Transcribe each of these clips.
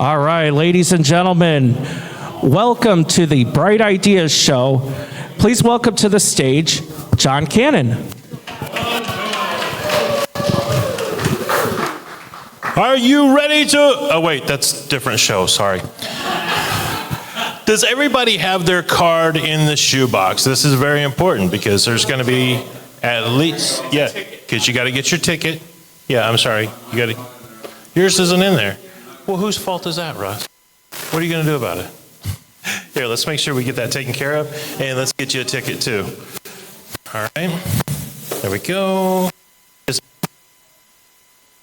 All right, ladies and gentlemen, welcome to the Bright Ideas Show. Please welcome to the stage, John Cannon. Are you ready to... Oh, wait, that's a different show, sorry. Does everybody have their card in the shoebox? This is very important because there's going to be at least... Yeah, because you got to get your ticket. Yeah, I'm sorry. You got to... Yours isn't in there. Well, whose fault is that, Russ? What are you going to do about it? Here, let's make sure we get that taken care of, and let's get you a ticket, too. All right. There we go.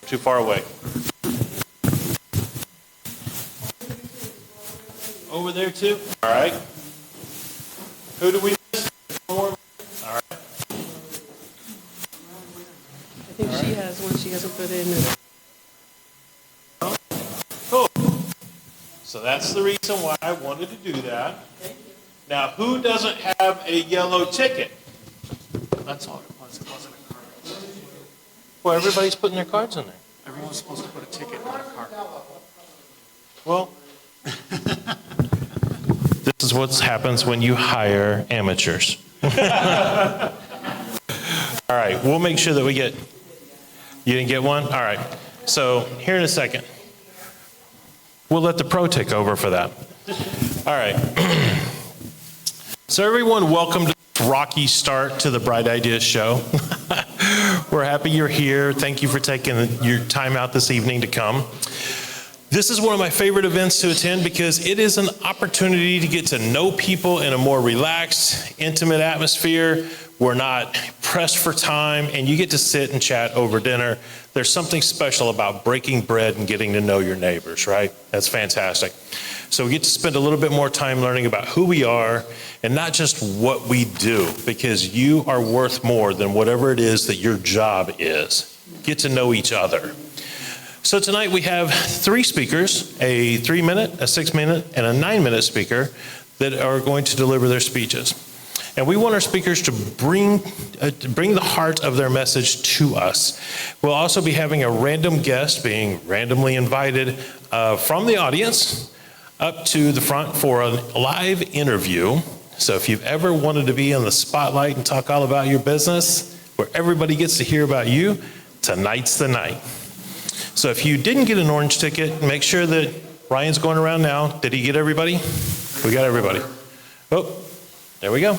Too far away. Over there, too? All right. Who do we miss? All right. I think she has one she hasn't put in. Cool. So that's the reason why I wanted to do that. Now, who doesn't have a yellow ticket? That's all it was. It wasn't a card. Well, everybody's putting their cards in there. Everyone's supposed to put a ticket on a card. Well, this is what happens when you hire amateurs. All right, we'll make sure that we get... You didn't get one? All right. So here in a second, we'll let the pro take over for that. All right. So everyone, welcome to this rocky start to the Bright Ideas Show. We're happy you're here. Thank you for taking your time out this evening to come. This is one of my favorite events to attend because it is an opportunity to get to know people in a more relaxed, intimate atmosphere. We're not pressed for time, and you get to sit and chat over dinner. There's something special about breaking bread and getting to know your neighbors, right? That's fantastic. So we get to spend a little bit more time learning about who we are and not just what we do, because you are worth more than whatever it is that your job is. Get to know each other. So tonight we have 3 speakers, a 3-minute, a 6-minute, and a 9-minute speaker that are going to deliver their speeches. And we want our speakers to bring the heart of their message to us. We'll also be having a random guest being randomly invited from the audience up to the front for a live interview. So if you've ever wanted to be in the spotlight and talk all about your business, where everybody gets to hear about you, tonight's the night. So if you didn't get an orange ticket, make sure that Ryan's going around now. Did he get everybody? We got everybody. Oh, there we go.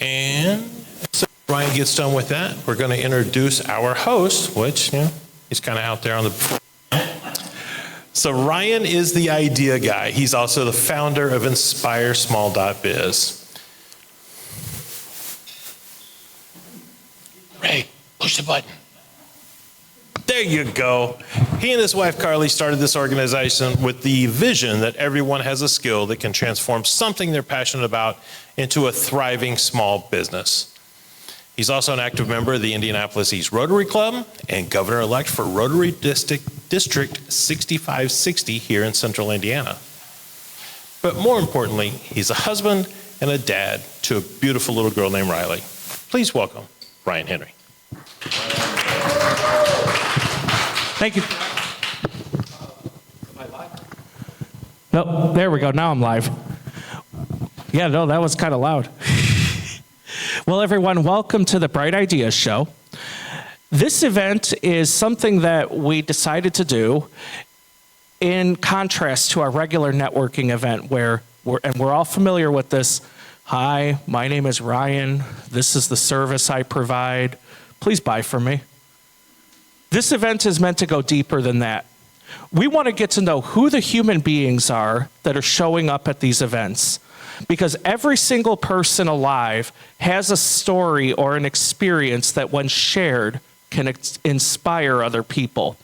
And so Ryan gets done with that, we're going to introduce our host, which, he's kind of out there on the... So Ryan is the idea guy. He's also the founder of InspireSmall.biz. Ray, push the button. There you go. He and his wife Carly started this organization with the vision that everyone has a skill that can transform something they're passionate about into a thriving small business. He's also an active member of the Indianapolis East Rotary Club and governor-elect for Rotary District 6560 here in central Indiana. But more importantly, he's a husband and a dad to a beautiful little girl named Riley. Please welcome Ryan Henry. Thank you. No, there we go. Now I'm live. Yeah, no, that was kind of loud. Well, everyone, welcome to the Bright Ideas Show. This event is something that we decided to do in contrast to our regular networking event where we're all familiar with this. Hi, my name is Ryan. This is the service I provide. Please buy from me. This event is meant to go deeper than that. We want to get to know who the human beings are that are showing up at these events, because every single person alive has a story or an experience that when shared can inspire other people.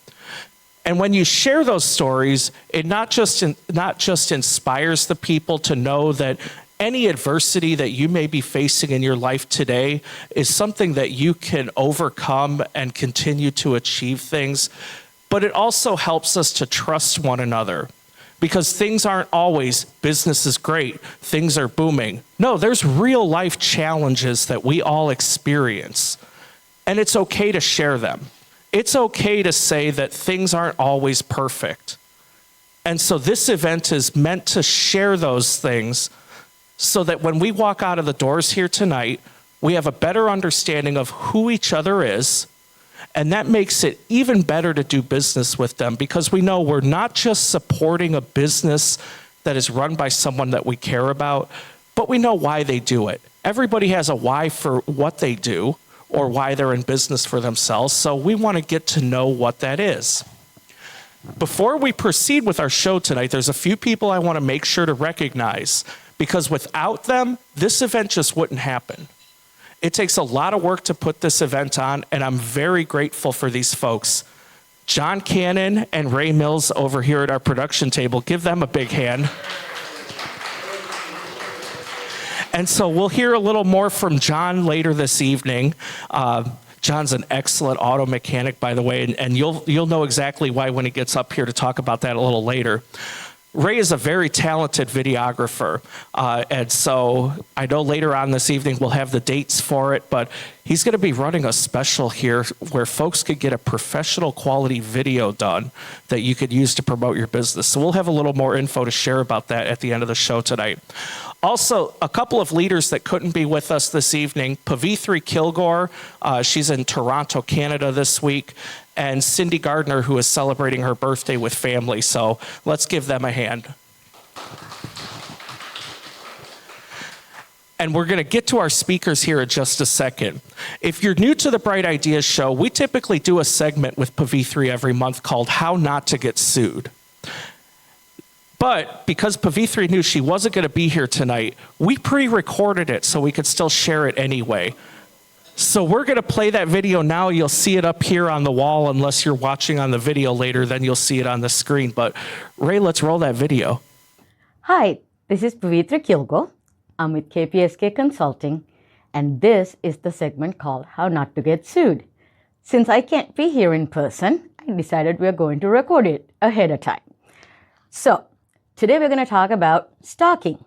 And when you share those stories, it not just inspires the people to know that any adversity that you may be facing in your life today is something that you can overcome and continue to achieve things, but it also helps us to trust one another. Because things aren't always, business is great, things are booming. No, there's real life challenges that we all experience. And it's okay to share them. It's okay to say that things aren't always perfect. And so this event is meant to share those things so that when we walk out of the doors here tonight, we have a better understanding of who each other is. And that makes it even better to do business with them because we know we're not just supporting a business that is run by someone that we care about, but we know why they do it. Everybody has a why for what they do or why they're in business for themselves, so we want to get to know what that is. Before we proceed with our show tonight, there's a few people I want to make sure to recognize because without them, this event just wouldn't happen. It takes a lot of work to put this event on, and I'm very grateful for these folks. John Cannon and Ray Mills over here at our production table, give them a big hand. And so we'll hear a little more from John later this evening. John's an excellent auto mechanic, by the way, and you'll know exactly why when he gets up here to talk about that a little later. Ray is a very talented videographer, and so I know later on this evening we'll have the dates for it, but he's going to be running a special here where folks could get a professional quality video done that you could use to promote your business. So we'll have a little more info to share about that at the end of the show tonight. Also, a couple of leaders that couldn't be with us this evening, Pavithri Kilgore, she's in Toronto, Canada this week, and Cindy Gardner, who is celebrating her birthday with family. So let's give them a hand. And we're going to get to our speakers here in just a second. If you're new to the Bright Ideas Show, we typically do a segment with Pavithri every month called How Not to Get Sued. But because Pavithri knew she wasn't going to be here tonight, we pre-recorded it so we could still share it anyway. So we're going to play that video now. You'll see it up here on the wall. Unless you're watching on the video later, then you'll see it on the screen. But Ray, let's roll that video. Hi, this is Pavithri Kilgore. I'm with KPSK Consulting, and this is the segment called How Not to Get Sued. Since I can't be here in person, I decided we're going to record it ahead of time. So, today we're going to talk about stalking.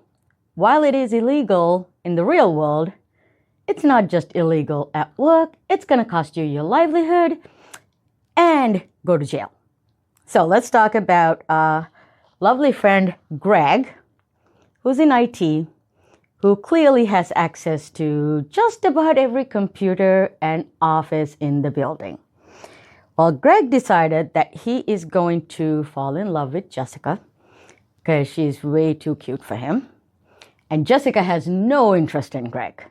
While it is illegal in the real world, it's not just illegal at work, it's going to cost you your livelihood and go to jail. So let's talk about our lovely friend Greg, who's in IT, who clearly has access to just about every computer and office in the building. Well, Greg decided that he is going to fall in love with Jessica because she's way too cute for him. And Jessica has no interest in Greg.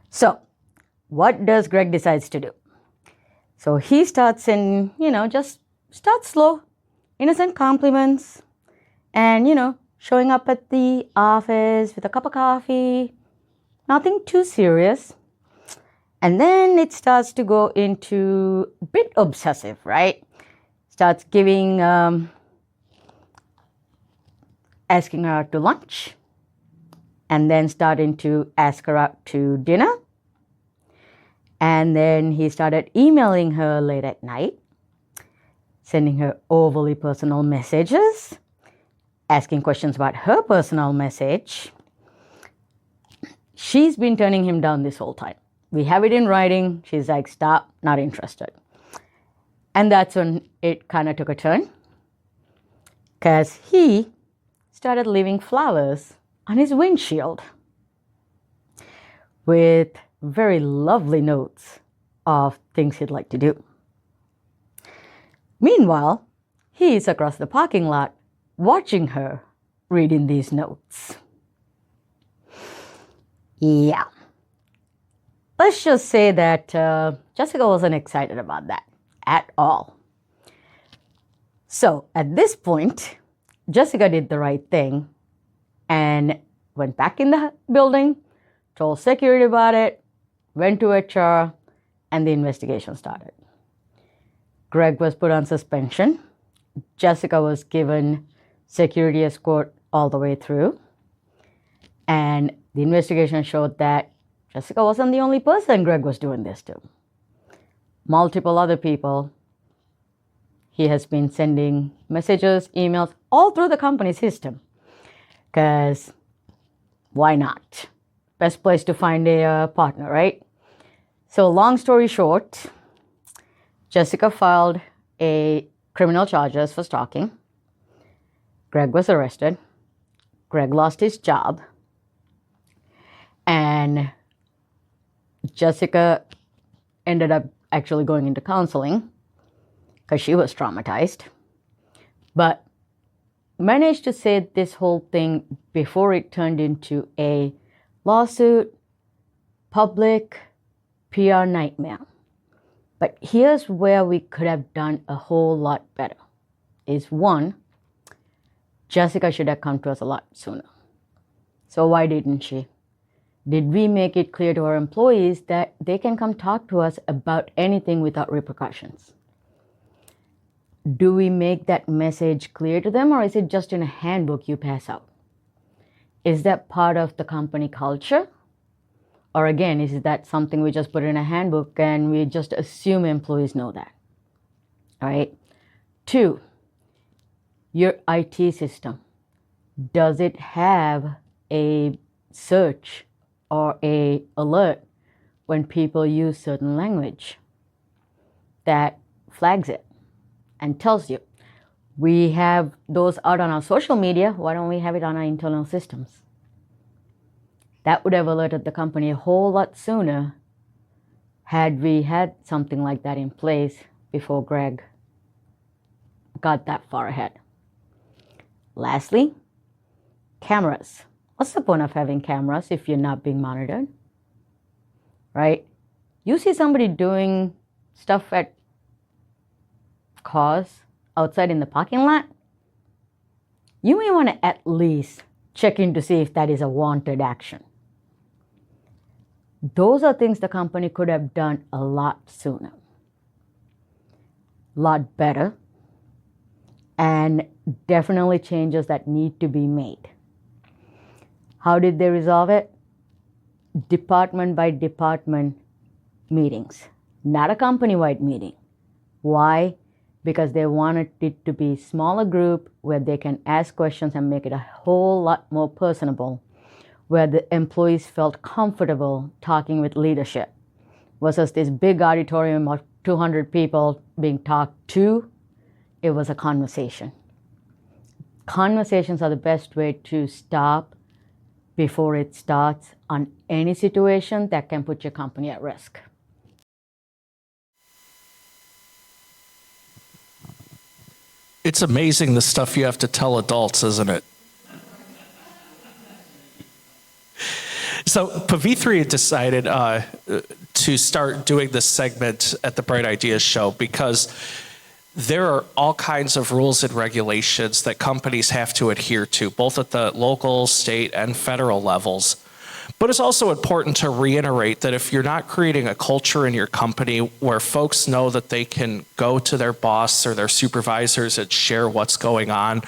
So what does Greg decides to do? So he starts in, just start slow, innocent compliments, and, showing up at the office with a cup of coffee, nothing too serious. And then it starts to go into a bit obsessive, right? Starts giving, asking her out to lunch, and then starting to ask her out to dinner. And then he started emailing her late at night, sending her overly personal messages, asking questions about her personal message. She's been turning him down this whole time. We have it in writing. She's like, stop, not interested. And that's when it kind of took a turn, because he started leaving flowers on his windshield with very lovely notes of things he'd like to do. Meanwhile, he's across the parking lot watching her reading these notes. Yeah. Let's just say that Jessica wasn't excited about that at all. So at this point, Jessica did the right thing and went back in the building, told security about it, went to HR, and the investigation started. Greg was put on suspension. Jessica was given security escort all the way through. And the investigation showed that Jessica wasn't the only person Greg was doing this to. Multiple other people. He has been sending messages, emails, all through the company system. Because why not? Best place to find a partner, right? So long story short, Jessica filed a criminal charges for stalking. Greg was arrested. Greg lost his job. And Jessica ended up actually going into counseling because she was traumatized. But managed to say this whole thing before it turned into a lawsuit, public PR nightmare. But here's where we could have done a whole lot better. Is one, Jessica should have come to us a lot sooner. So why didn't she? Did we make it clear to our employees that they can come talk to us about anything without repercussions? Do we make that message clear to them, or is it just in a handbook you pass out? Is that part of the company culture? Or again, is that something we just put in a handbook and we just assume employees know that? All right. 2, your IT system. Does it have a search or a alert when people use certain language that flags it and tells you? We have those out on our social media. Why don't we have it on our internal systems? That would have alerted the company a whole lot sooner had we had something like that in place before Greg got that far ahead. Lastly, cameras. What's the point of having cameras if you're not being monitored? Right? You see somebody doing stuff at cars outside in the parking lot, you may want to at least check in to see if that is a wanted action. Those are things the company could have done a lot sooner, a lot better, and definitely changes that need to be made. How did they resolve it? Department by department meetings, not a company-wide meeting. Why? Because they wanted it to be a smaller group where they can ask questions and make it a whole lot more personable, where the employees felt comfortable talking with leadership versus this big auditorium of 200 people being talked to. It was a conversation. Conversations are the best way to stop before it starts on any situation that can put your company at risk. It's amazing the stuff you have to tell adults, isn't it? So Pavithri had decided to start doing this segment at the Bright Ideas Show because there are all kinds of rules and regulations that companies have to adhere to, both at the local, state, and federal levels. But it's also important to reiterate that if you're not creating a culture in your company where folks know that they can go to their boss or their supervisors and share what's going on,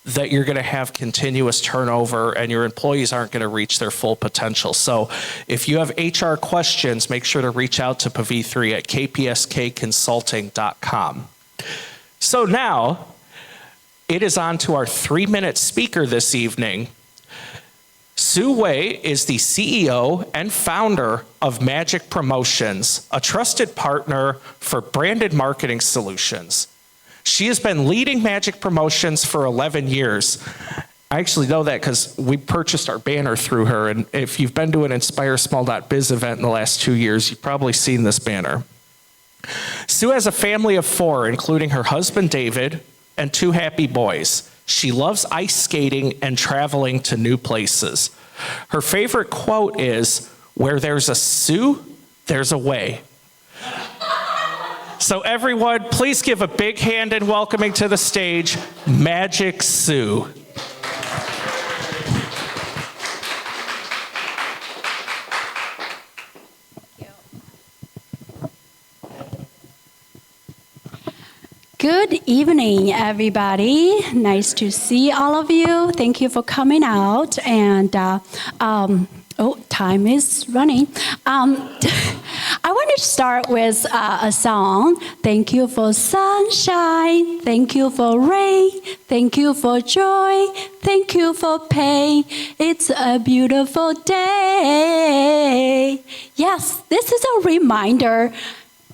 that you're going to have continuous turnover and your employees aren't going to reach their full potential. So if you have HR questions, make sure to reach out to Pavithri at kpskconsulting.com. So now it is on to our 3-minute speaker this evening. Sue Weil is the CEO and founder of Magic Promotions, a trusted partner for branded marketing solutions. She has been leading Magic Promotions for 11 years. I actually know that because we purchased our banner through her, and if you've been to an InspireSmall.biz event in the last 2 years, you've probably seen this banner. Sue has a family of 4, including her husband, David, and 2 happy boys. She loves ice skating and traveling to new places. Her favorite quote is, "Where there's a Sue, there's a way." So everyone, please give a big hand in welcoming to the stage, Magic Sue. Good evening, everybody. Nice to see all of you. Thank you for coming out. And time is running. I want to start with a song. Thank you for sunshine. Thank you for rain. Thank you for joy. Thank you for pain. It's a beautiful day. Yes, this is a reminder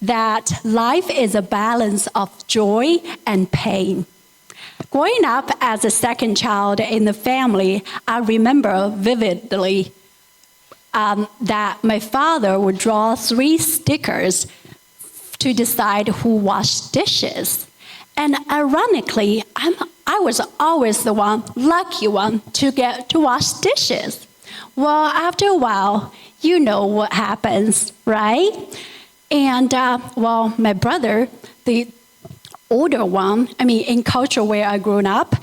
that life is a balance of joy and pain. Growing up as a second child in the family, I remember vividly that my father would draw 3 stickers to decide who washed dishes. And ironically, I was always the lucky one to get to wash dishes. Well, after a while, you know what happens, right? And my brother, the older one, in culture where I grew up,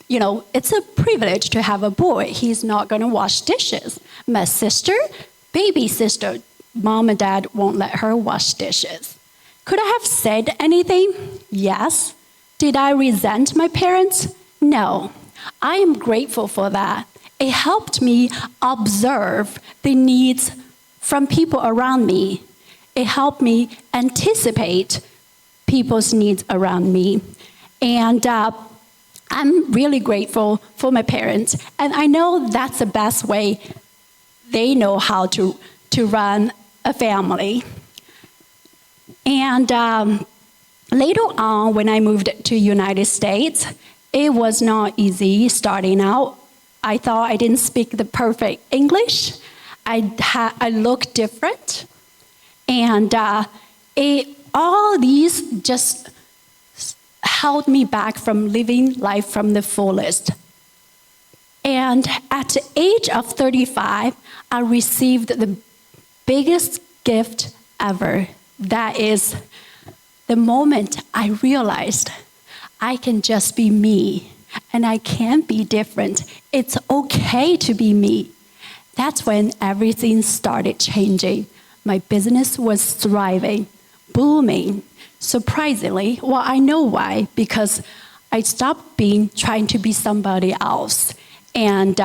it's a privilege to have a boy. He's not going to wash dishes. My sister, baby sister, mom and dad won't let her wash dishes. Could I have said anything? Yes. Did I resent my parents? No. I am grateful for that. It helped me observe the needs from people around me. It helped me anticipate people's needs around me. And I'm really grateful for my parents. And I know that's the best way they know how to run a family. And later on, when I moved to United States, it was not easy starting out. I thought I didn't speak the perfect English. I looked different. And all these just held me back from living life from the fullest. And at the age of 35, I received the biggest gift ever. That is the moment I realized I can just be me and I can't be different. It's okay to be me. That's when everything started changing. My business was thriving, booming. Surprisingly, well, I know why, because I stopped trying to be somebody else. And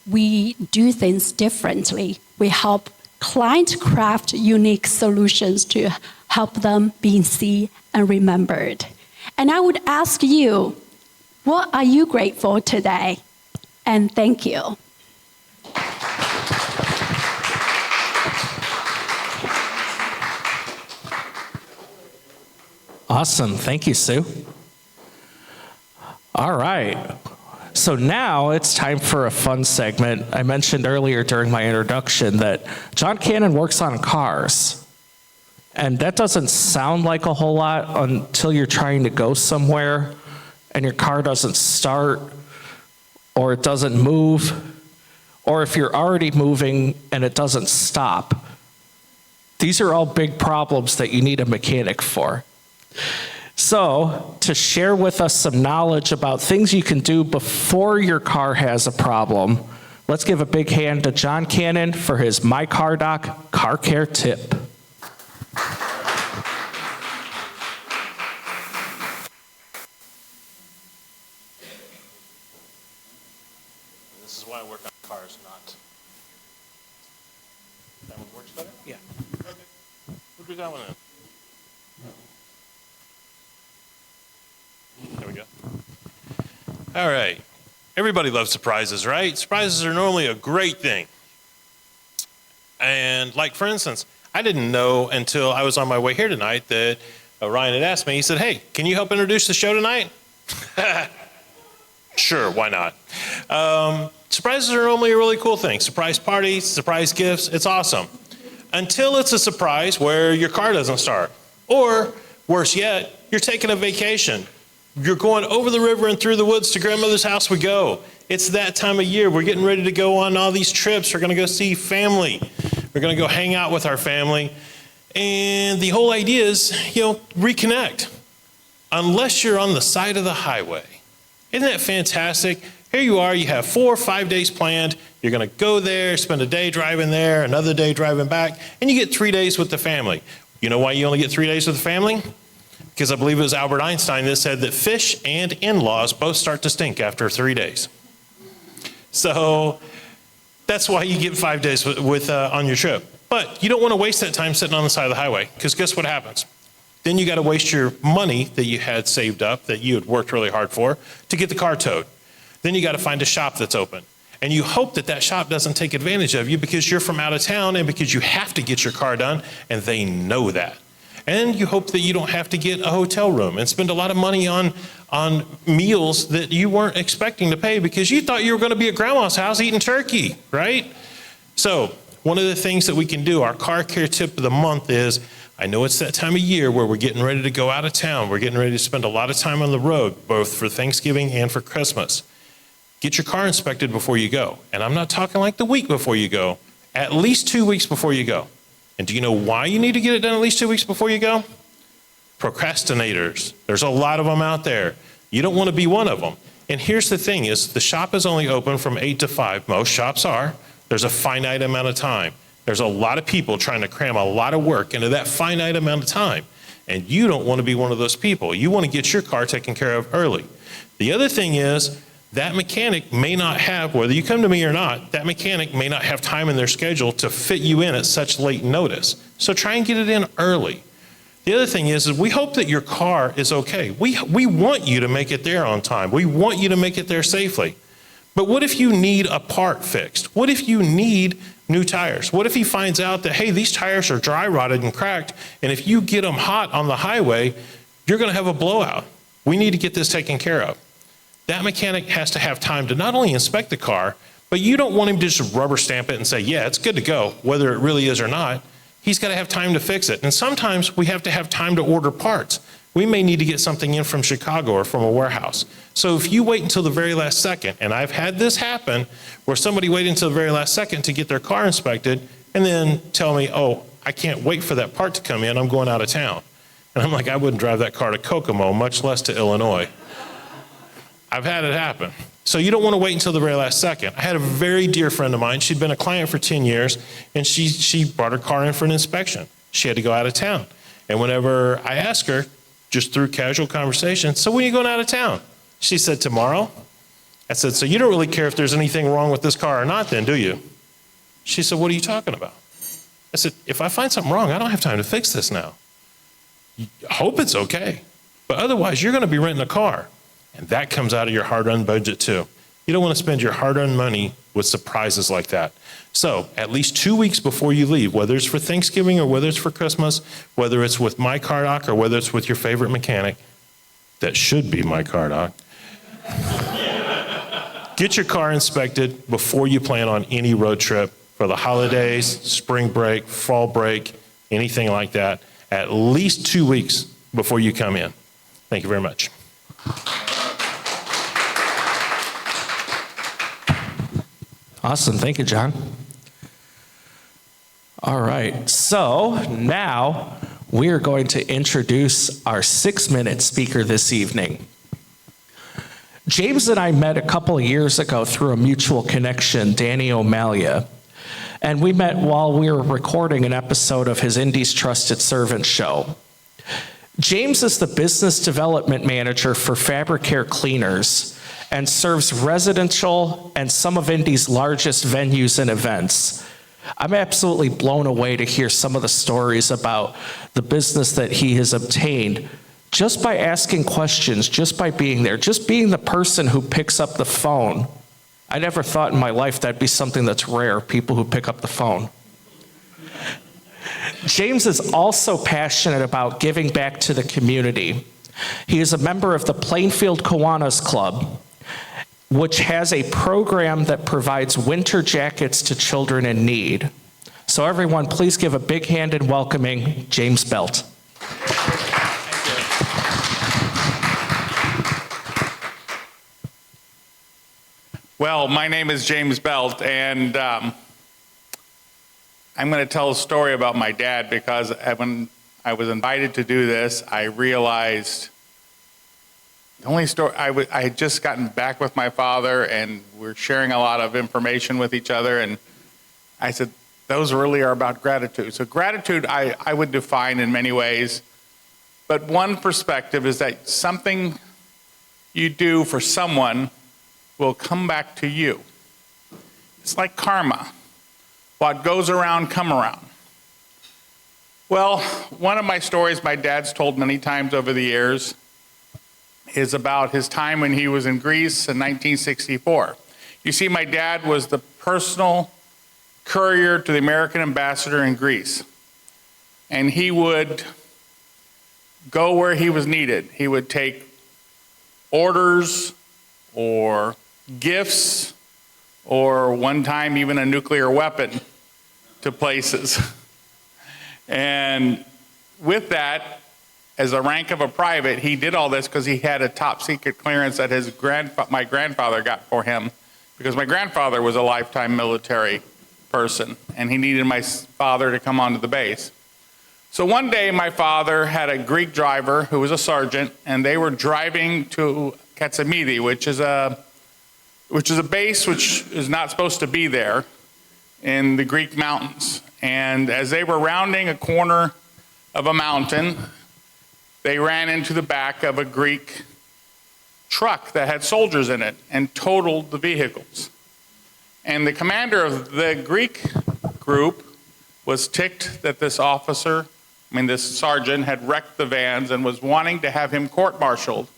we do things differently. We help clients craft unique solutions to help them be seen and remembered. And I would ask you, what are you grateful today? And thank you. Awesome. Thank you, Sue. All right. So now it's time for a fun segment. I mentioned earlier during my introduction that John Cannon works on cars. And that doesn't sound like a whole lot until you're trying to go somewhere and your car doesn't start or it doesn't move, or if you're already moving and it doesn't stop. These are all big problems that you need a mechanic for. So, to share with us some knowledge about things you can do before your car has a problem, let's give a big hand to John Cannon for his My Car Doc car care tip. This is why I work on cars, not. That one works better? Yeah. Okay. What do we got one in? There we go. All right. Everybody loves surprises, right? Surprises are normally a great thing. And like, for instance, I didn't know until I was on my way here tonight that Ryan had asked me, he said, hey, can you help introduce the show tonight? Sure, why not? Surprises are normally a really cool thing. Surprise parties, surprise gifts, it's awesome. Until it's a surprise where your car doesn't start. Or, worse yet, you're taking a vacation. You're going over the river and through the woods to grandmother's house we go. It's that time of year. We're getting ready to go on all these trips. We're going to go see family. We're going to go hang out with our family. And the whole idea is, reconnect. Unless you're on the side of the highway. Isn't that fantastic? Here you are, you have 4 or 5 days planned. You're going to go there, spend a day driving there, another day driving back, and you get 3 days with the family. You know why you only get 3 days with the family? Because I believe it was Albert Einstein that said that fish and in-laws both start to stink after 3 days. So that's why you get 5 days on your trip. But you don't want to waste that time sitting on the side of the highway, because guess what happens? Then you got to waste your money that you had saved up, that you had worked really hard for, to get the car towed. Then you got to find a shop that's open. And you hope that that shop doesn't take advantage of you because you're from out of town and because you have to get your car done, and they know that. And you hope that you don't have to get a hotel room and spend a lot of money on meals that you weren't expecting to pay because you thought you were going to be at grandma's house eating turkey, right? So one of the things that we can do, our car care tip of the month is, I know it's that time of year where we're getting ready to go out of town. We're getting ready to spend a lot of time on the road, both for Thanksgiving and for Christmas. Get your car inspected before you go. And I'm not talking like the week before you go, at least 2 weeks before you go. And do you know why you need to get it done at least 2 weeks before you go? Procrastinators. There's a lot of them out there. You don't want to be one of them. And here's the thing is the shop is only open from 8 to 5. Most shops are. There's a finite amount of time. There's a lot of people trying to cram a lot of work into that finite amount of time. And you don't want to be one of those people. You want to get your car taken care of early. The other thing is that mechanic may not have, whether you come to me or not, that mechanic may not have time in their schedule to fit you in at such late notice. So try and get it in early. The other thing is we hope that your car is okay. We want you to make it there on time. We want you to make it there safely. But what if you need a part fixed? What if you need new tires? What if he finds out that, hey, these tires are dry rotted and cracked, and if you get them hot on the highway, you're going to have a blowout. We need to get this taken care of. That mechanic has to have time to not only inspect the car, but you don't want him to just rubber stamp it and say, yeah, it's good to go, whether it really is or not. He's got to have time to fix it. And sometimes we have to have time to order parts. We may need to get something in from Chicago or from a warehouse. So if you wait until the very last second, and I've had this happen where somebody waited until the very last second to get their car inspected and then tell me, oh, I can't wait for that part to come in, I'm going out of town. And I'm like, I wouldn't drive that car to Kokomo, much less to Illinois. I've had it happen. So you don't want to wait until the very last second. I had a very dear friend of mine. She'd been a client for 10 years, and she brought her car in for an inspection. She had to go out of town. And whenever I asked her, just through casual conversation, so when are you going out of town? She said, tomorrow. I said, so you don't really care if there's anything wrong with this car or not then, do you? She said, what are you talking about? I said, if I find something wrong, I don't have time to fix this now. I hope it's okay. But otherwise, you're going to be renting a car. And that comes out of your hard-earned budget too. You don't want to spend your hard-earned money with surprises like that. So at least 2 weeks before you leave, whether it's for Thanksgiving or whether it's for Christmas, whether it's with my car doc or whether it's with your favorite mechanic, that should be my car doc, get your car inspected before you plan on any road trip for the holidays, spring break, fall break, anything like that, at least 2 weeks before you come in. Thank you very much. Awesome. Thank you, John. All right. So now we are going to introduce our 6-minute speaker this evening. James and I met a couple of years ago through a mutual connection, Danny O'Malia. And we met while we were recording an episode of his Indy's Trusted Servant show. James is the business development manager for Fabricare Cleaners and serves residential and some of Indy's largest venues and events. I'm absolutely blown away to hear some of the stories about the business that he has obtained just by asking questions, just by being there, just being the person who picks up the phone. I never thought in my life that'd be something that's rare, people who pick up the phone. James is also passionate about giving back to the community. He is a member of the Plainfield Kiwanis Club, which has a program that provides winter jackets to children in need. So everyone, please give a big hand in welcoming James Belt. Well, my name is James Belt, and I'm going to tell a story about my dad because when I was invited to do this, I realized the only story, I had just gotten back with my father, and we're sharing a lot of information with each other, and I said, those really are about gratitude. So gratitude, I would define in many ways, but one perspective is that something you do for someone will come back to you. It's like karma. What goes around, come around. Well, one of my stories my dad's told many times over the years is about his time when he was in Greece in 1964. You see, my dad was the personal courier to the American ambassador in Greece. And he would go where he was needed. He would take orders or gifts or one time even a nuclear weapon to places. And with that, as a rank of a private, he did all this because he had a top secret clearance that my grandfather got for him, because my grandfather was a lifetime military person and he needed my father to come onto the base. So one day my father had a Greek driver who was a sergeant, and they were driving to Katsamidi, which is a base which is not supposed to be there in the Greek mountains. And as they were rounding a corner of a mountain, they ran into the back of a Greek truck that had soldiers in it and totaled the vehicles. And the commander of the Greek group was ticked that this sergeant had wrecked the vans and was wanting to have him court-martialed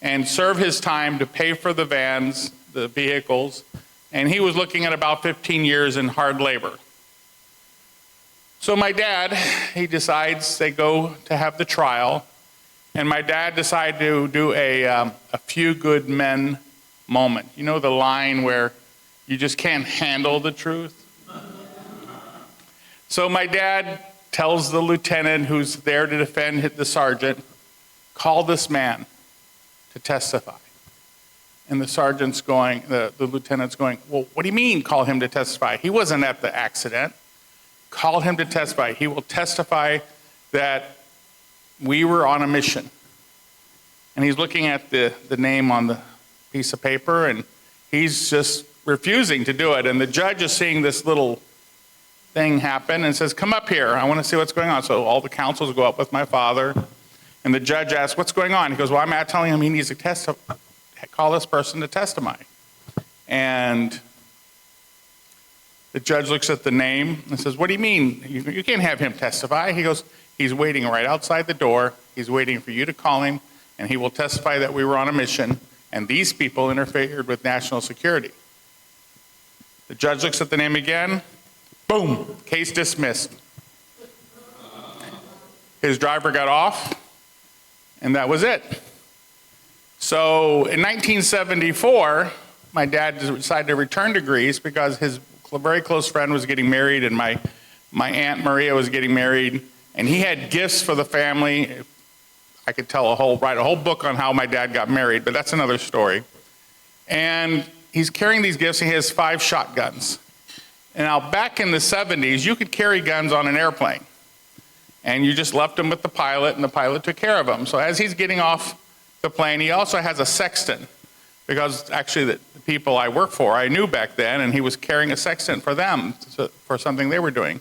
and serve his time to pay for the vans, the vehicles, and he was looking at about 15 years in hard labor. So my dad, he decides they go to have the trial, and my dad decided to do a few good men moment. You know the line where you just can't handle the truth? So my dad tells the lieutenant who's there to defend the sergeant, call this man to testify. And the sergeant's going, the lieutenant's going, well, what do you mean call him to testify? He wasn't at the accident. Call him to testify. He will testify that we were on a mission. And he's looking at the name on the piece of paper, and he's just refusing to do it. And the judge is seeing this little thing happen and says, come up here, I want to see what's going on. So all the counsels go up with my father, and the judge asks, what's going on? He goes, well, I'm telling him he needs to call this person to testify. And the judge looks at the name and says, what do you mean? You can't have him testify. He goes, he's waiting right outside the door. He's waiting for you to call him, and he will testify that we were on a mission, and these people interfered with national security. The judge looks at the name again. Boom, case dismissed. His driver got off, and that was it. So in 1974, my dad decided to return to Greece because his very close friend was getting married, and my Aunt Maria was getting married, and he had gifts for the family. I could write a whole book on how my dad got married, but that's another story. And he's carrying these gifts, and he has 5 shotguns. And now back in the 70s, you could carry guns on an airplane. And you just left them with the pilot, and the pilot took care of them. So as he's getting off the plane, he also has a sextant, because actually the people I work for, I knew back then, and he was carrying a sextant for them, for something they were doing.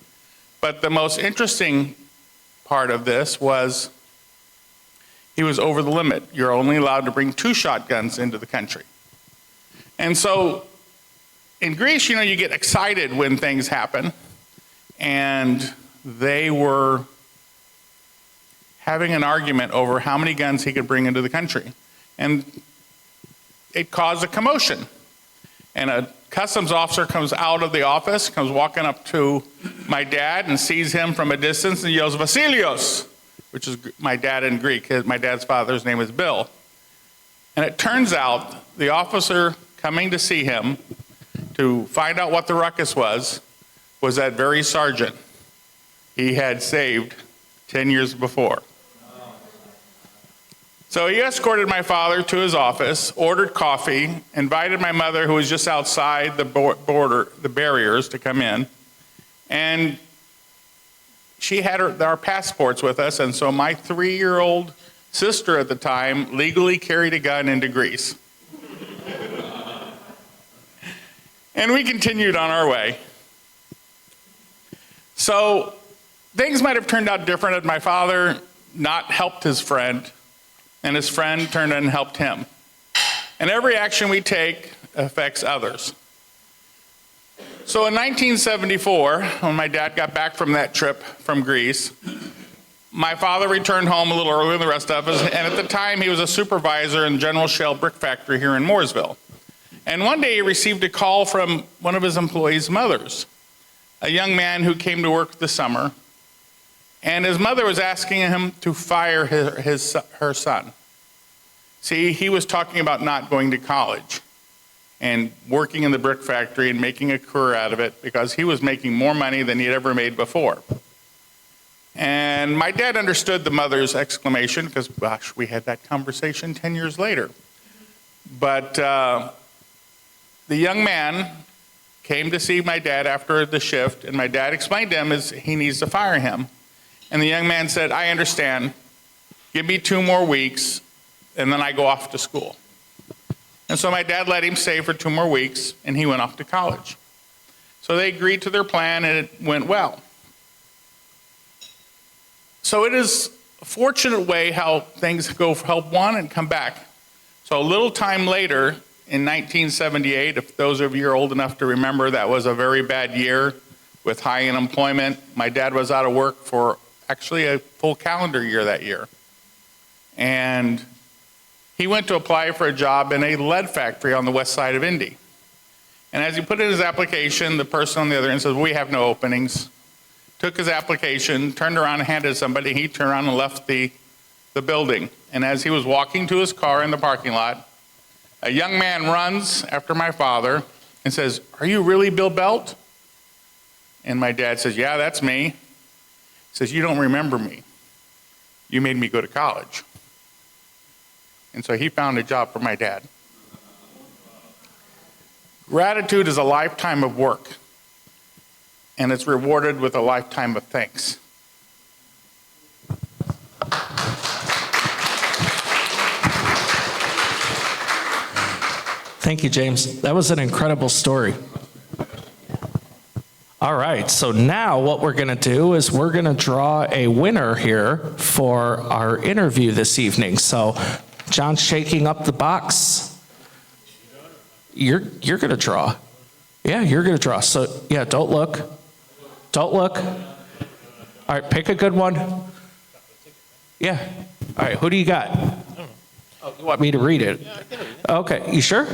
But the most interesting part of this was he was over the limit. You're only allowed to bring 2 shotguns into the country. And so in Greece, you get excited when things happen, and they were having an argument over how many guns he could bring into the country. And it caused a commotion. And a customs officer comes out of the office, comes walking up to my dad and sees him from a distance and yells, Vasilios, which is my dad in Greek. My dad's father's name is Bill. And it turns out the officer coming to see him to find out what the ruckus was that very sergeant he had saved 10 years before. So he escorted my father to his office, ordered coffee, invited my mother, who was just outside the barriers, to come in. And she had our passports with us, and so my 3-year-old sister at the time legally carried a gun into Greece. And we continued on our way. So things might have turned out different had my father not helped his friend, and his friend turned and helped him. And every action we take affects others. So in 1974, when my dad got back from that trip from Greece, my father returned home a little earlier than the rest of us, and at the time he was a supervisor in General Shell Brick Factory here in Mooresville. And one day he received a call from one of his employees' mothers, a young man who came to work this summer, and his mother was asking him to fire her son. See, he was talking about not going to college and working in the brick factory and making a career out of it because he was making more money than he'd ever made before. And my dad understood the mother's exclamation because, gosh, we had that conversation 10 years later. But the young man came to see my dad after the shift, and my dad explained to him he needs to fire him. And the young man said, I understand. Give me 2 more weeks, and then I go off to school. And so my dad let him stay for 2 more weeks, and he went off to college. So they agreed to their plan, and it went well. So it is a fortunate way how things go help one and come back. So a little time later, in 1978, if those of you are old enough to remember, that was a very bad year with high unemployment. My dad was out of work for actually a full calendar year that year. And he went to apply for a job in a lead factory on the west side of Indy. And as he put in his application, the person on the other end says, we have no openings. Took his application, turned around and handed it to somebody. He turned around and left the building. And as he was walking to his car in the parking lot, a young man runs after my father and says, are you really Bill Belt? And my dad says, yeah, that's me. He says, you don't remember me. You made me go to college. And so he found a job for my dad. Gratitude is a lifetime of work, and it's rewarded with a lifetime of thanks. Thank you, James. That was an incredible story. All right, so now what we're going to do is we're going to draw a winner here for our interview this evening. So John's shaking up the box. You're going to draw. Yeah, you're going to draw. So, yeah, don't look. Don't look. All right, pick a good one. Yeah. All right, who do you got? Oh, you want me to read it? Yeah, I can read it. Okay, you sure?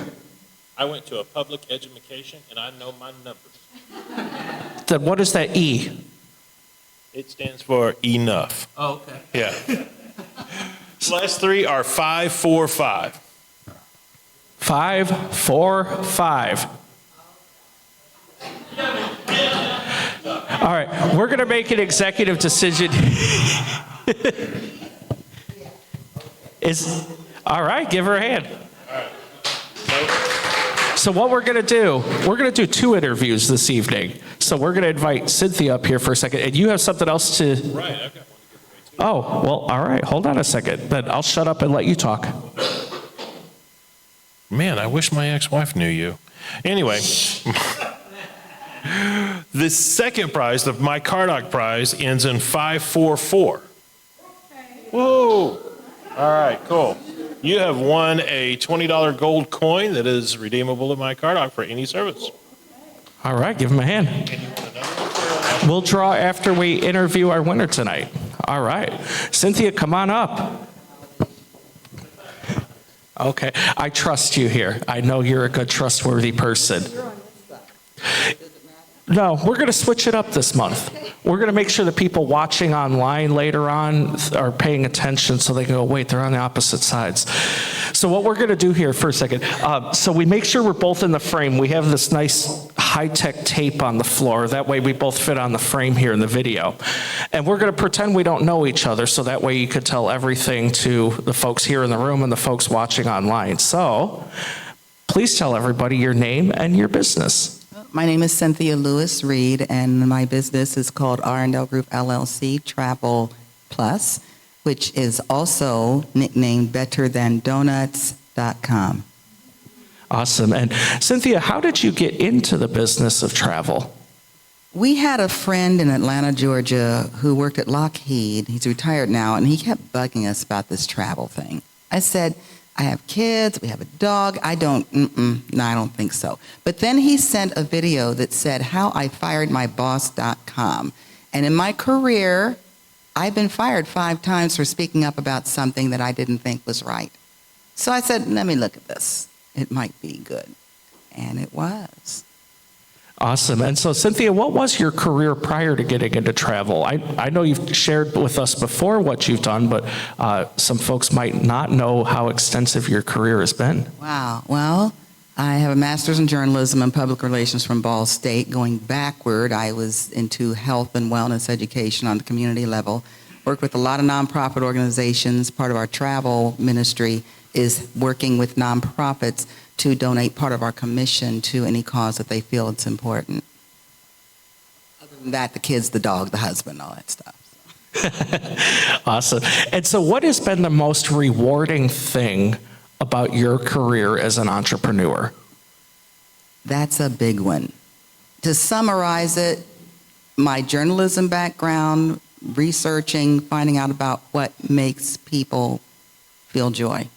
I went to a public education and I know my numbers. Then what is that E? It stands for enough. Oh, okay. Yeah. Last 3 are 5, 4, 5. 5, 4, 5. All right, we're going to make an executive decision. All right, give her a hand. So what we're going to do 2 interviews this evening. So we're going to invite Cynthia up here for a second. And you have something else to... Right, I've got one to give away too. Oh, well, all right, hold on a second. Then I'll shut up and let you talk. Man, I wish my ex-wife knew you. Anyway, the second prize, my Cardock prize, ends in 544. Whoa. All right, cool. You have won a $20 gold coin that is redeemable at my Cardock for any service. All right, give him a hand. And you want another one? We'll draw after we interview our winner tonight. All right. Cynthia, come on up. Okay, I trust you here. I know you're a good, trustworthy person. No, we're going to switch it up this month. We're going to make sure the people watching online later on are paying attention so they can go, wait, they're on the opposite sides. So what we're going to do here for a second, so we make sure we're both in the frame. We have this nice high-tech tape on the floor. That way we both fit on the frame here in the video. And we're going to pretend we don't know each other so that way you could tell everything to the folks here in the room and the folks watching online. So please tell everybody your name and your business. My name is Cynthia Lewis Reed, and my business is called R&L Group LLC Travel Plus, which is also nicknamed BetterThanDonuts.com. Awesome. And Cynthia, how did you get into the business of travel? We had a friend in Atlanta, Georgia, who worked at Lockheed. He's retired now, and he kept bugging us about this travel thing. I said, I have kids, we have a dog, I don't think so. But then he sent a video that said how I fired my boss.com. And in my career, I've been fired 5 times for speaking up about something that I didn't think was right. So I said, let me look at this. It might be good. And it was. Awesome. And so, Cynthia, what was your career prior to getting into travel? I know you've shared with us before what you've done, but some folks might not know how extensive your career has been. Wow. Well, I have a master's in journalism and public relations from Ball State. Going backward, I was into health and wellness education on the community level. Worked with a lot of nonprofit organizations. Part of our travel ministry is working with nonprofits to donate part of our commission to any cause that they feel it's important. Other than that, the kids, the dog, the husband, all that stuff. Awesome. And so what has been the most rewarding thing about your career as an entrepreneur? That's a big one. To summarize it, my journalism background, researching, finding out about what makes people feel joy.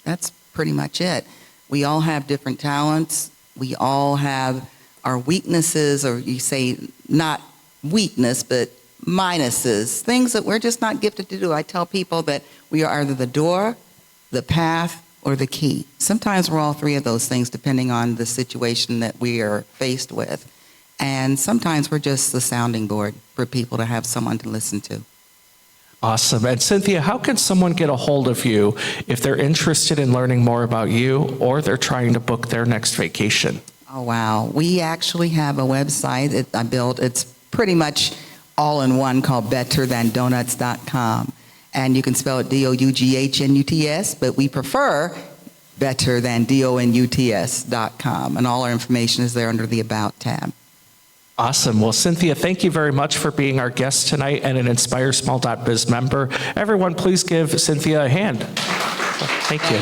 That's pretty much it. We all have different talents. We all have our weaknesses, or you say not weakness, but minuses, things that we're just not gifted to do. I tell people that we are either the door, the path, or the key. Sometimes we're all three of those things depending on the situation that we are faced with. And sometimes we're just the sounding board for people to have someone to listen to. Awesome. And Cynthia, how can someone get a hold of you if they're interested in learning more about you or they're trying to book their next vacation? Oh, wow. We actually have a website I built. It's pretty much all in one, called betterthandonuts.com. And you can spell it DOUGHNUTS, but we prefer betterthandonuts.com. And all our information is there under the About tab. Awesome. Well, Cynthia, thank you very much for being our guest tonight and an InspireSmall.biz member. Everyone, please give Cynthia a hand. Thank you.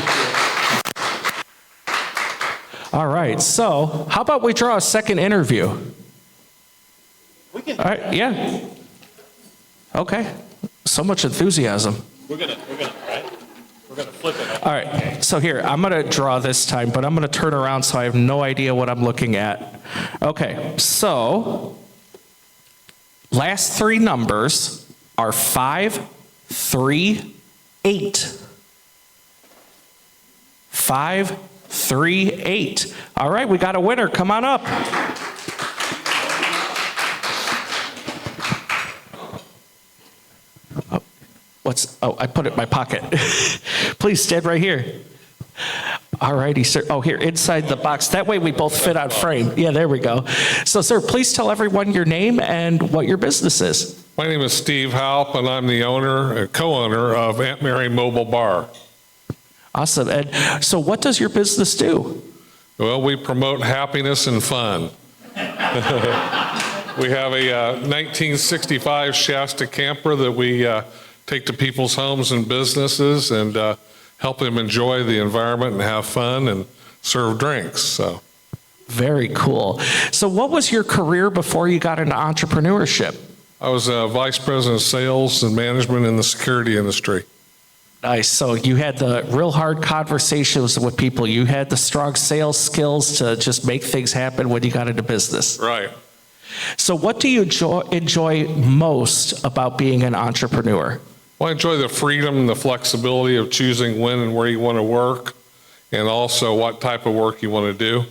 All right. So how about we draw a second interview? All right. Yeah. Okay. So much enthusiasm. We're gonna flip it. All right, so here, I'm gonna draw this time, but I'm gonna turn around so I have no idea what I'm looking at. Okay, so last three numbers are 5, 3, 8. 5, 3, 8. All right, we got a winner. Come on up. I put it in my pocket. Please stand right here. All righty, sir. Oh, here, inside the box. That way we both fit on frame. Yeah, there we go. So, sir, please tell everyone your name and what your business is. My name is Steve Halp, and I'm the co-owner of Aunt Mary Mobile Bar. Awesome. And so what does your business do? Well, we promote happiness and fun. We have a 1965 Shasta camper that we take to people's homes and businesses and help them enjoy the environment and have fun and serve drinks. So, very cool. So what was your career before you got into entrepreneurship? I was vice president of sales and management in the security industry. Nice. So you had the real hard conversations with people. You had the strong sales skills to just make things happen when you got into business. Right. So what do you enjoy most about being an entrepreneur? Well, I enjoy the freedom and the flexibility of choosing when and where you want to work, and also what type of work you want to do.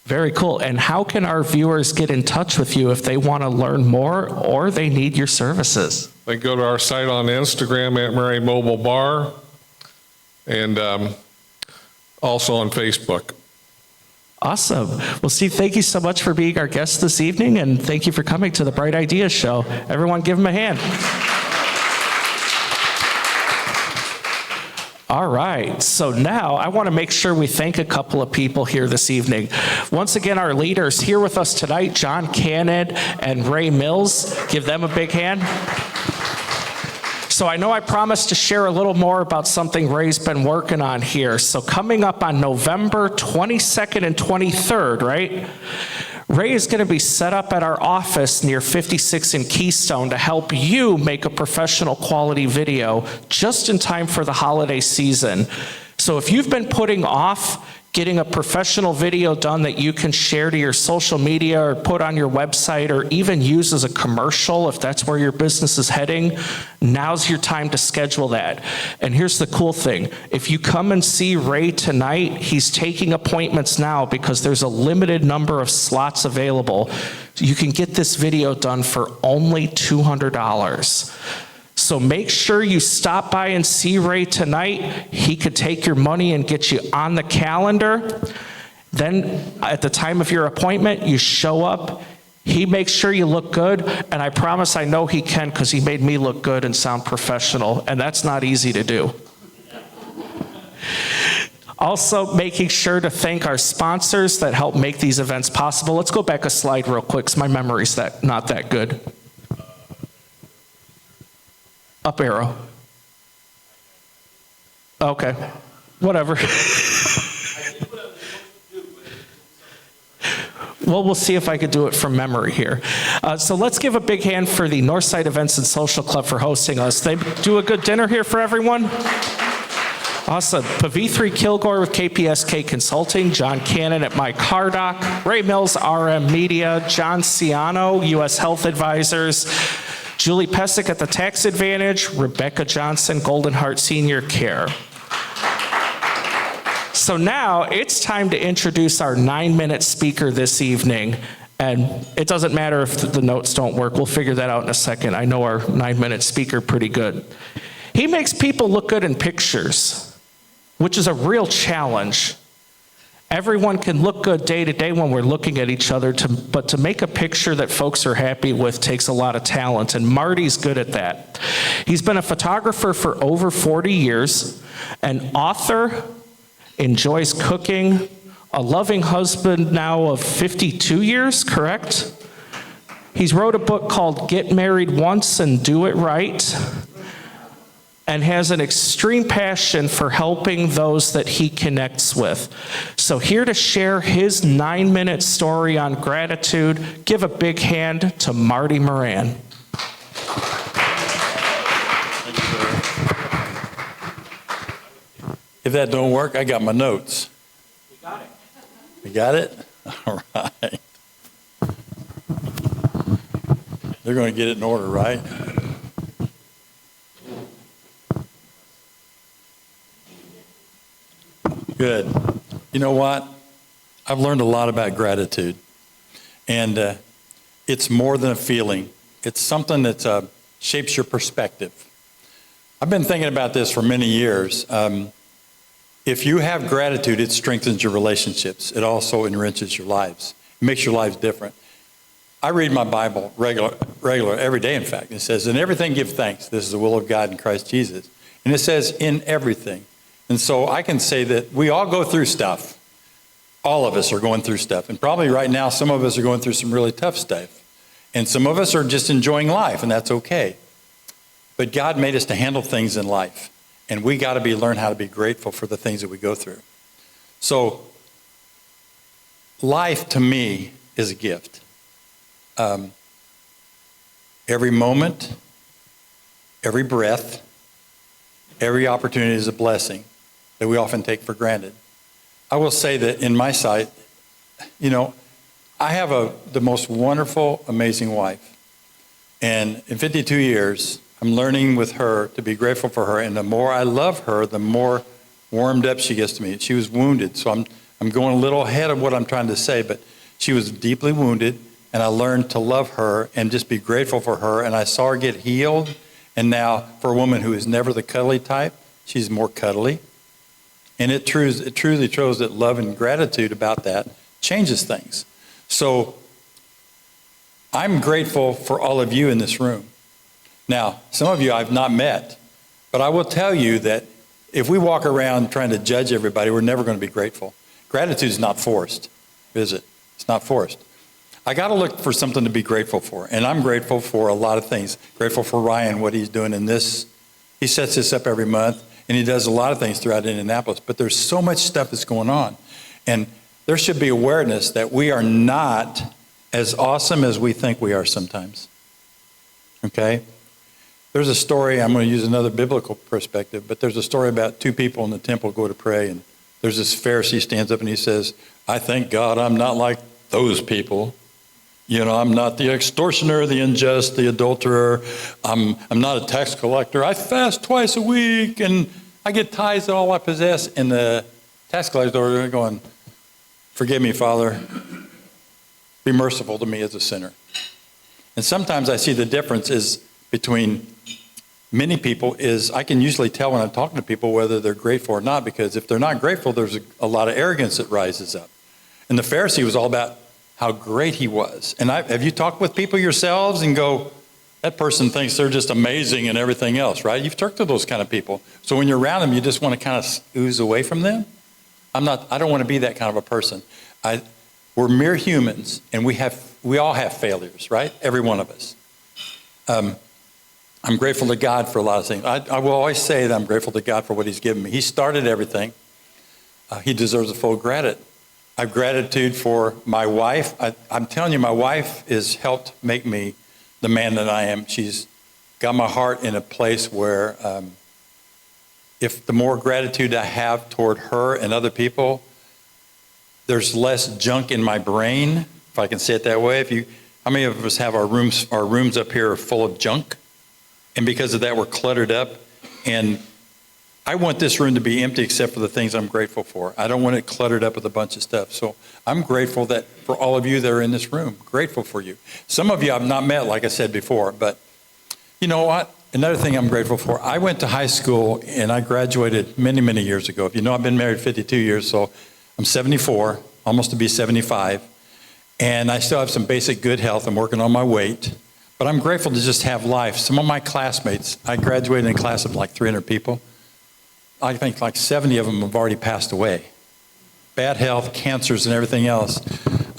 Very cool. And how can our viewers get in touch with you if they want to learn more or they need your services? They go to our site on Instagram, Aunt Mary Mobile Bar, and also on Facebook. Awesome. Well, Steve, thank you so much for being our guest this evening, and thank you for coming to the Bright Ideas Show. Everyone give him a hand. All right, so now I want to make sure we thank a couple of people here this evening. Once again, our leaders here with us tonight, John Cannon and Ray Mills. Give them a big hand. So I know I promised to share a little more about something Ray's been working on here. So coming up on November 22nd and 23rd, right? Ray is going to be set up at our office near 56 in Keystone to help you make a professional quality video just in time for the holiday season. So if you've been putting off getting a professional video done that you can share to your social media or put on your website or even use as a commercial if that's where your business is heading, now's your time to schedule that. And here's the cool thing. If you come and see Ray tonight, he's taking appointments now because there's a limited number of slots available. You can get this video done for only $200. So make sure you stop by and see Ray tonight. He could take your money and get you on the calendar. Then at the time of your appointment, you show up. He makes sure you look good, and I promise I know he can because he made me look good and sound professional, and that's not easy to do. Also, making sure to thank our sponsors that help make these events possible. Let's go back a slide real quick because my memory's not that good. Up arrow. Okay, whatever. Well, we'll see if I could do it from memory here. So let's give a big hand for the Northside Events and Social Club for hosting us. They do a good dinner here for everyone. Awesome. Pavithri Kilgore with KPSK Consulting, John Cannon at My Car Doc, Ray Mills, RM Media, John Ciano, U.S. Health Advisors, Julie Pesic at the Tax Advantage, Rebecca Johnson, Golden Heart Senior Care. So now it's time to introduce our 9-minute speaker this evening. And it doesn't matter if the notes don't work. We'll figure that out in a second. I know our 9-minute speaker pretty good. He makes people look good in pictures, which is a real challenge. Everyone can look good day to day when we're looking at each other, but to make a picture that folks are happy with takes a lot of talent, and Marty's good at that. He's been a photographer for over 40 years, an author, enjoys cooking, a loving husband now of 52 years, correct? He's wrote a book called Get Married Once and Do It Right, and has an extreme passion for helping those that he connects with. So here to share his 9-minute story on gratitude, give a big hand to Marty Moran. If that don't work, I got my notes. We got it. You got it? All right. They're going to get it in order, right? Good. You know what? I've learned a lot about gratitude. And it's more than a feeling. It's something that shapes your perspective. I've been thinking about this for many years. If you have gratitude, it strengthens your relationships. It also enriches your lives. It makes your lives different. I read my Bible regular every day, in fact. It says, in everything give thanks. This is the will of God in Christ Jesus. And it says, in everything. And so I can say that we all go through stuff. All of us are going through stuff. And probably right now, some of us are going through some really tough stuff. And some of us are just enjoying life, and that's okay. But God made us to handle things in life. And we got to learn how to be grateful for the things that we go through. So life, to me, is a gift. Every moment, every breath, every opportunity is a blessing that we often take for granted. I will say that in my sight, I have the most wonderful, amazing wife. And in 52 years, I'm learning with her to be grateful for her. And the more I love her, the more warmed up she gets to me. She was wounded, so I'm going a little ahead of what I'm trying to say, but she was deeply wounded, and I learned to love her and just be grateful for her. And I saw her get healed. And now, for a woman who is never the cuddly type, she's more cuddly. And it truly shows that love and gratitude about that changes things. So I'm grateful for all of you in this room. Now, some of you I've not met, but I will tell you that if we walk around trying to judge everybody, we're never going to be grateful. Gratitude is not forced, is it? It's not forced. I got to look for something to be grateful for, and I'm grateful for a lot of things. Grateful for Ryan, what he's doing in this. He sets this up every month, and he does a lot of things throughout Indianapolis, but there's so much stuff that's going on, and there should be awareness that we are not as awesome as we think we are sometimes, okay? There's a story, I'm going to use another biblical perspective, but there's a story about two people in the temple go to pray, and There's this Pharisee stands up and he says, I thank God I'm not like those people. You know, I'm not the extortioner, the unjust, the adulterer. I'm not a tax collector. I fast twice a week and I get tithes of all I possess. And the tax collector going, forgive me, Father. Be merciful to me as a sinner. And sometimes I see the difference is between many people is I can usually tell when I'm talking to people whether they're grateful or not, because if they're not grateful, there's a lot of arrogance that rises up. And the Pharisee was all about how great he was. And have you talked with people yourselves and go, that person thinks they're just amazing and everything else, right? You've talked to those kind of people. So when you're around them, you just want to kind of ooze away from them. I don't want to be that kind of a person. We're mere humans, and we all have failures, right? Every one of us. I'm grateful to God for a lot of things. I will always say that I'm grateful to God for what he's given me. He started everything. He deserves a full credit. I have gratitude for my wife. I'm telling you, my wife has helped make me the man that I am. She's got my heart in a place where if the more gratitude I have toward her and other people, there's less junk in my brain, if I can say it that way. How many of us have our rooms up here are full of junk? And because of that, we're cluttered up. And I want this room to be empty except for the things I'm grateful for. I don't want it cluttered up with a bunch of stuff. So I'm grateful that for all of you that are in this room, grateful for you. Some of you I've not met, like I said before, but you know what? Another thing I'm grateful for, I went to high school and I graduated many, many years ago. If you know, I've been married 52 years, so I'm 74, almost to be 75. And I still have some basic good health. I'm working on my weight. But I'm grateful to just have life. Some of my classmates, I graduated in a class of like 300 people. I think like 70 of them have already passed away. Bad health, cancers, and everything else.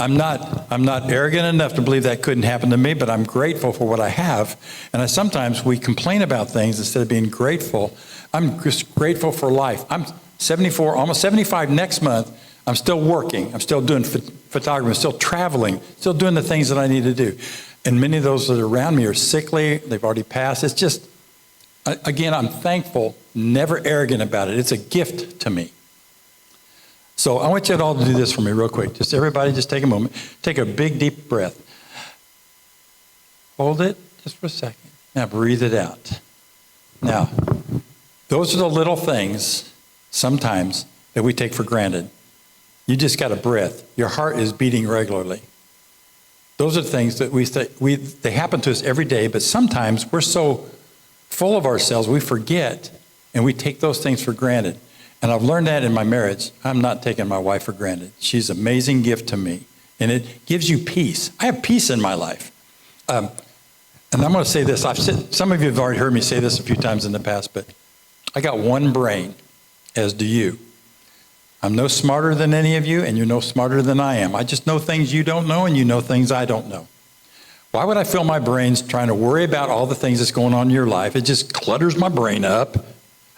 I'm not arrogant enough to believe that couldn't happen to me, but I'm grateful for what I have. And sometimes we complain about things instead of being grateful. I'm just grateful for life. I'm 74, almost 75 next month. I'm still working. I'm still doing photography. I'm still traveling, still doing the things that I need to do. And many of those that are around me are sickly. They've already passed. It's just, again, I'm thankful, never arrogant about it. It's a gift to me. So I want you all to do this for me real quick. Just everybody, just take a moment. Take a big, deep breath. Hold it just for a second. Now breathe it out. Now, those are the little things sometimes that we take for granted. You just got a breath. Your heart is beating regularly. Those are things that they happen to us every day, but sometimes we're so full of ourselves, we forget, and we take those things for granted. And I've learned that in my marriage. I'm not taking my wife for granted. She's an amazing gift to me, and it gives you peace. I have peace in my life. And I'm going to say this. Some of you have already heard me say this a few times in the past, but I got one brain, as do you. I'm no smarter than any of you, and you're no smarter than I am. I just know things you don't know, and you know things I don't know. Why would I fill my brains trying to worry about all the things that's going on in your life? It just clutters my brain up.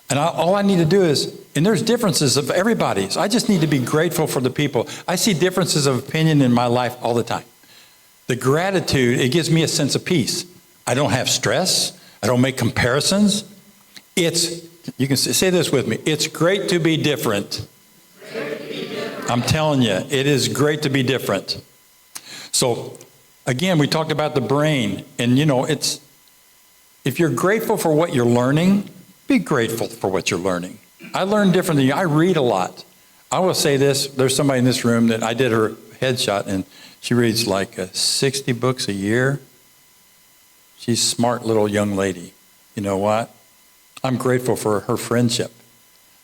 And all I need to do is, and there's differences of everybody, so I just need to be grateful for the people. I see differences of opinion in my life all the time. The gratitude, it gives me a sense of peace. I don't have stress. I don't make comparisons. You can say this with me, it's great to be different. I'm telling you, it is great to be different. So, again, we talked about the brain, and if you're grateful for what you're learning, be grateful for what you're learning. I learn different than you. I read a lot. I will say this, there's somebody in this room that I did her headshot, and she reads like 60 books a year. She's a smart little young lady. You know what? I'm grateful for her friendship.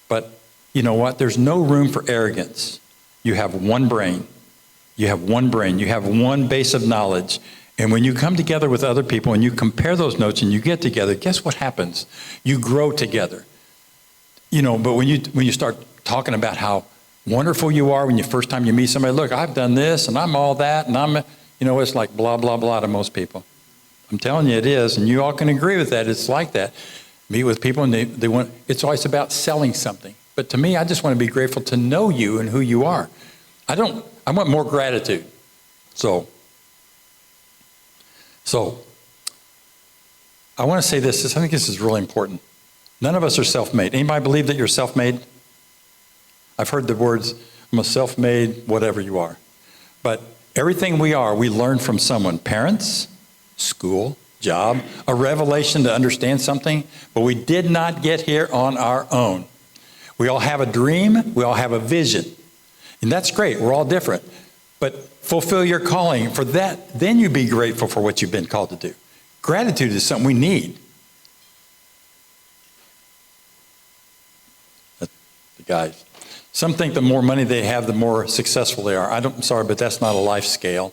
But you know what? There's no room for arrogance. You have one brain. You have one brain. You have one base of knowledge. And when you come together with other people and you compare those notes and you get together, guess what happens? You grow together. But when you start talking about how wonderful you are when you first time you meet somebody, look, I've done this and I'm all that and it's like blah, blah, blah to most people. I'm telling you it is, and you all can agree with that. It's like that. Meet with people and it's always about selling something. But to me, I just want to be grateful to know you and who you are. I want more gratitude. So I want to say this. I think this is really important. None of us are self-made. Anybody believe that you're self-made? I've heard the words, I'm a self-made, whatever you are. But everything we are, we learn from someone. Parents, school, job, a revelation to understand something, but we did not get here on our own. We all have a dream, we all have a vision. And that's great, we're all different. But fulfill your calling. For that, then you be grateful for what you've been called to do. Gratitude is something we need. The guys. Some think the more money they have, the more successful they are. I'm sorry, but that's not a life scale.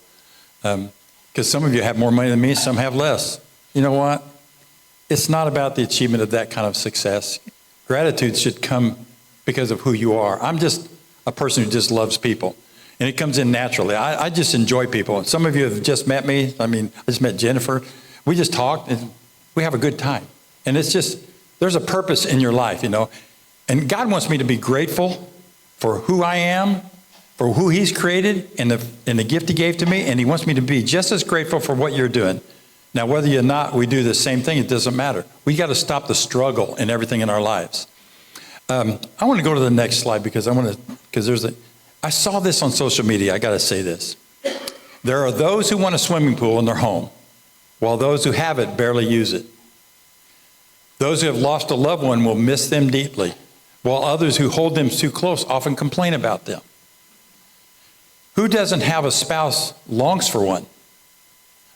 Because some of you have more money than me, some have less. You know what? It's not about the achievement of that kind of success. Gratitude should come because of who you are. I'm just a person who just loves people. And it comes in naturally. I just enjoy people. And some of you have just met me. I just met Jennifer. We just talked and we have a good time. And it's just, there's a purpose in your life, you know. And God wants me to be grateful for who I am, for who He's created and the gift He gave to me. And He wants me to be just as grateful for what you're doing. Now, whether or not we do the same thing, it doesn't matter. We got to stop the struggle in everything in our lives. I want to go to the next slide because I saw this on social media. I got to say this. There are those who want a swimming pool in their home, while those who have it barely use it. Those who have lost a loved one will miss them deeply, while others who hold them too close often complain about them. Who doesn't have a spouse longs for one,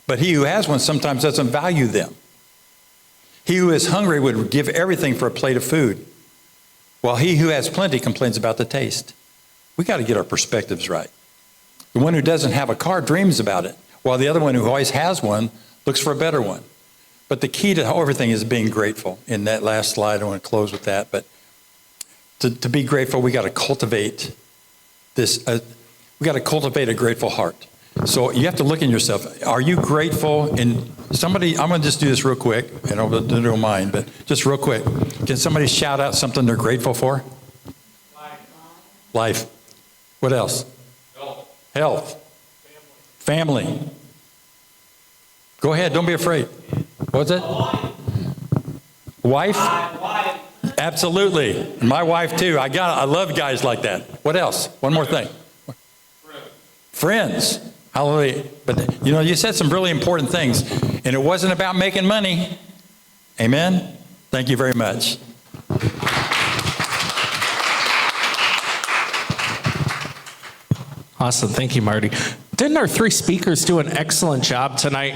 but he who has one sometimes doesn't value them. He who is hungry would give everything for a plate of food, while he who has plenty complains about the taste. We got to get our perspectives right. The one who doesn't have a car dreams about it, while the other one who always has one looks for a better one. But the key to everything is being grateful. In that last slide, I want to close with that. But to be grateful, we got to cultivate this. We got to cultivate a grateful heart. So you have to look in yourself. Are you grateful? And somebody, I'm going to just do this real quick. I don't mind, but just real quick. Can somebody shout out something they're grateful for? Life. What else? Health. Family. Go ahead. Don't be afraid. What's it? Wife? Absolutely. My wife too. I love guys like that. What else? One more thing. Friends. Hallelujah. But you said some really important things, and it wasn't about making money. Amen. Thank you very much. Awesome. Thank you, Marty. Didn't our three speakers do an excellent job tonight?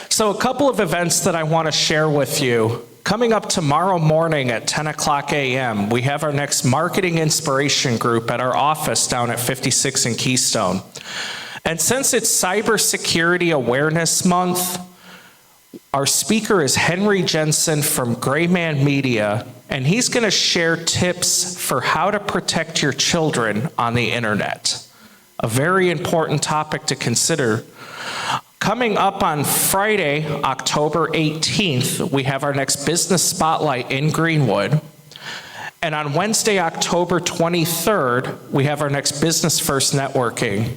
So a couple of events that I want to share with you. Coming up tomorrow morning at 10 o'clock a.m., we have our next marketing inspiration group at our office down at 56 in Keystone. And since it's Cybersecurity Awareness Month, our speaker is Henry Jensen from Grayman Media, and he's going to share tips for how to protect your children on the internet. A very important topic to consider. Coming up on Friday, October 18th, we have our next Business Spotlight in Greenwood. And on Wednesday, October 23rd, we have our next Business First Networking.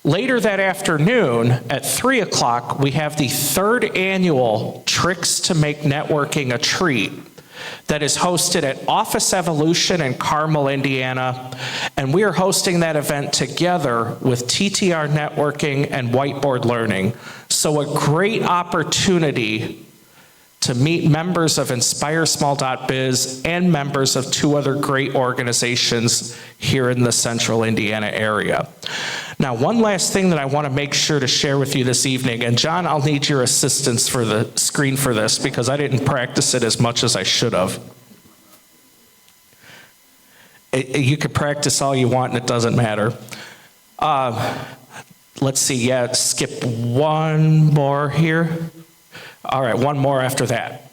Later that afternoon, at 3 o'clock, we have the third annual Tricks to Make Networking a Treat that is hosted at Office Evolution in Carmel, Indiana. And we are hosting that event together with TTR Networking and Whiteboard Learning. So a great opportunity to meet members of InspireSmall.biz and members of two other great organizations here in the central Indiana area. Now, one last thing that I want to make sure to share with you this evening, and John, I'll need your assistance for the screen for this because I didn't practice it as much as I should have. You could practice all you want and it doesn't matter. Let's see, skip one more here. All right, one more after that.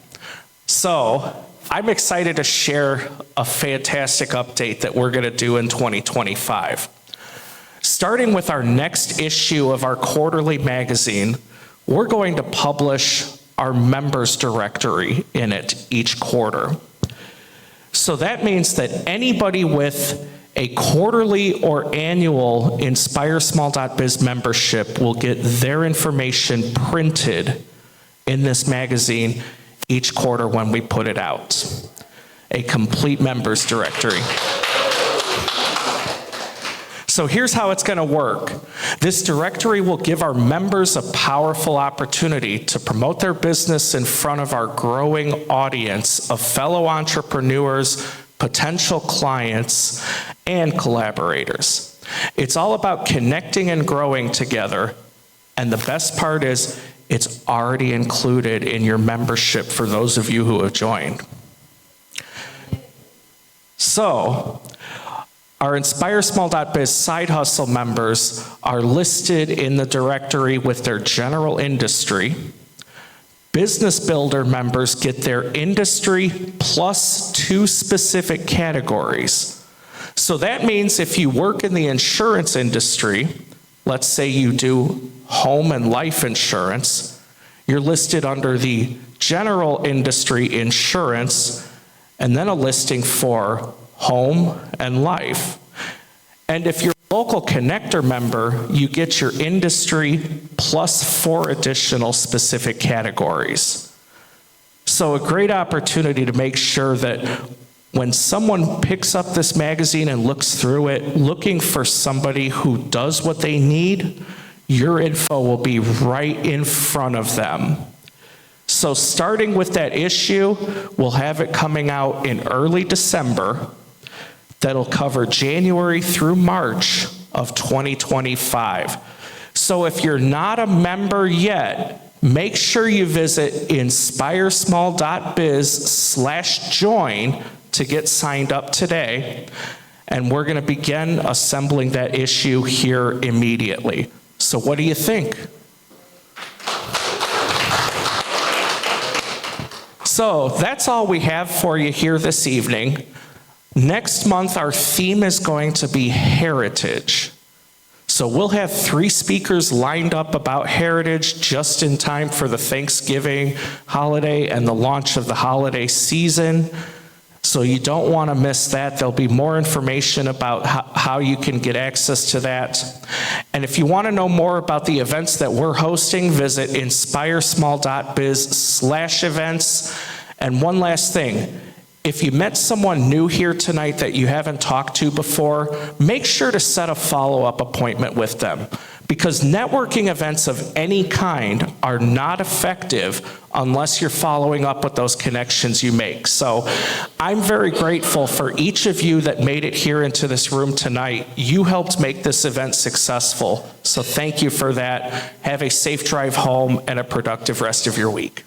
So I'm excited to share a fantastic update that we're going to do in 2025. Starting with our next issue of our quarterly magazine, we're going to publish our members directory in it each quarter. So that means that anybody with a quarterly or annual InspireSmall.biz membership will get their information printed in this magazine each quarter when we put it out. a complete members directory. So here's how it's going to work. This directory will give our members a powerful opportunity to promote their business in front of our growing audience of fellow entrepreneurs, potential clients, and collaborators. It's all about connecting and growing together, and the best part is it's already included in your membership for those of you who have joined. So, our InspireSmall.biz side hustle members are listed in the directory with their general industry. Business Builder members get their industry plus 2 specific categories. So that means if you work in the insurance industry, let's say you do home and life insurance, you're listed under the general industry insurance, and then a listing for home and life. And if you're a local connector member, you get your industry plus 4 additional specific categories. So a great opportunity to make sure that when someone picks up this magazine and looks through it, looking for somebody who does what they need, your info will be right in front of them. So starting with that issue, we'll have it coming out in early December. That'll cover January through March of 2025. So if you're not a member yet, make sure you visit inspiresmall.biz/join to get signed up today. And we're going to begin assembling that issue here immediately. So what do you think? So that's all we have for you here this evening. Next month, our theme is going to be heritage. So we'll have 3 speakers lined up about heritage just in time for the Thanksgiving holiday and the launch of the holiday season. So you don't want to miss that. There'll be more information about how you can get access to that. And if you want to know more about the events that we're hosting, visit inspiresmall.biz/events. And one last thing. If you met someone new here tonight that you haven't talked to before, make sure to set a follow-up appointment with them, because networking events of any kind are not effective unless you're following up with those connections you make. So I'm very grateful for each of you that made it here into this room tonight. You helped make this event successful. So thank you for that. Have a safe drive home and a productive rest of your week.